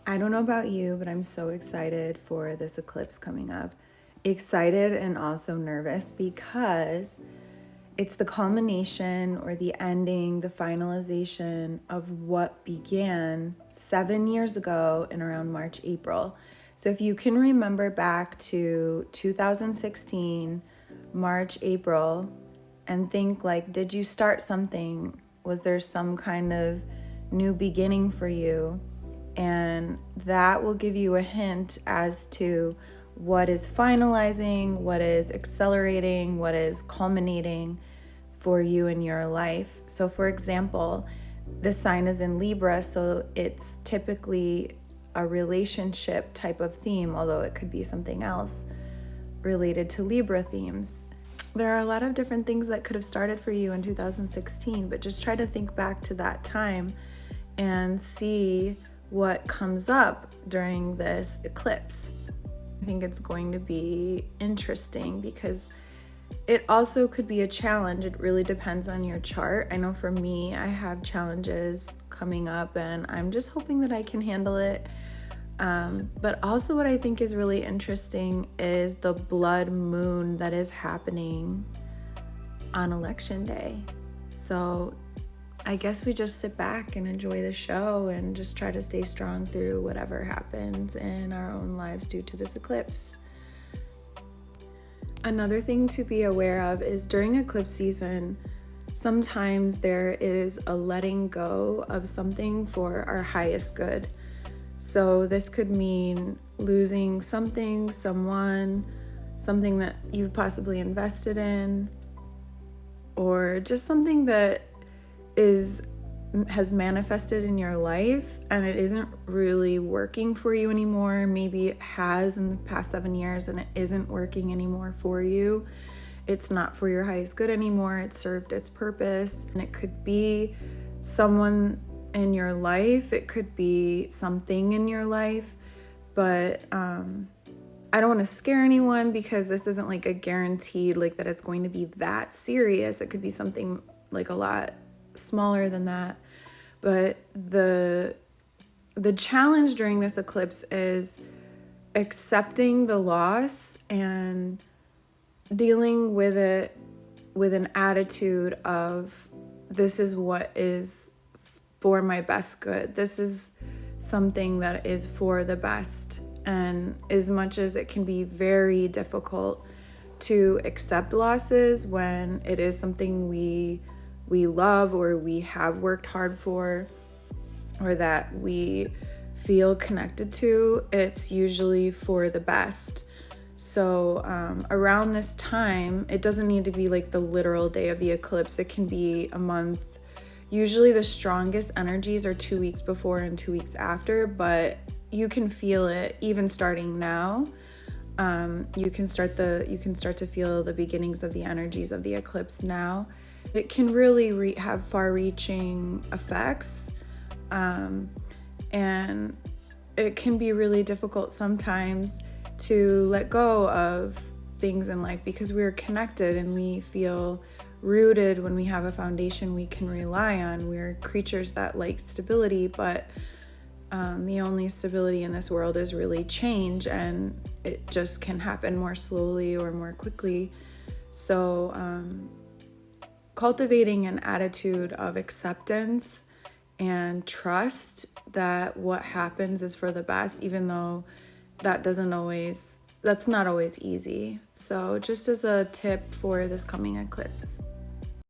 I don't know about you, but I'm so excited for this eclipse coming up. Excited and also nervous because it's the culmination or the ending, the finalization of what began 7 years ago in around March, April. So if you can remember back to 2016, March, April, and think like, did you start something? Was there some kind of new beginning for you? And that will give you a hint as to what is finalizing, what is accelerating, what is culminating for you in your life. So for example, this sign is in Libra, so it's typically a relationship type of theme, although it could be something else related to Libra themes. There are a lot of different things that could have started for you in 2016, but just try to think back to that time and see what comes up during this eclipse. I think it's going to be interesting because it also could be a challenge. It really depends on your chart. I know for me, I have challenges coming up and I'm just hoping that I can handle it. But also what I think is really interesting is the blood moon that is happening on election day. So I guess we just sit back and enjoy the show and just try to stay strong through whatever happens in our own lives due to this eclipse. Another thing to be aware of is during eclipse season, sometimes there is a letting go of something for our highest good. So this could mean losing something, someone, something that you've possibly invested in, or just something that has manifested in your life and it isn't really working for you anymore. Maybe it has in the past 7 years and it isn't working anymore for you. It's not for your highest good anymore. It served its purpose. And it could be someone in your life. It could be something in your life. But I don't want to scare anyone because this isn't like a guaranteed like that it's going to be that serious. It could be something like a lot smaller than that. But the challenge during this eclipse is accepting the loss and dealing with it with an attitude of, this is what is for my best good. This is something that is for the best. And as much as it can be very difficult to accept losses when it is something we love or we have worked hard for or that we feel connected to, it's usually for the best. So around this time, it doesn't need to be like the literal day of the eclipse. It can be a month. Usually the strongest energies are 2 weeks before and 2 weeks after, but you can feel it even starting now. You can start to feel the beginnings of the energies of the eclipse now. It can really have far-reaching effects, and it can be really difficult sometimes to let go of things in life because we're connected and we feel rooted when we have a foundation we can rely on. We're creatures that like stability, but the only stability in this world is really change, and it just can happen more slowly or more quickly. So cultivating an attitude of acceptance and trust that what happens is for the best, even though that's not always easy. So just as a tip for this coming eclipse.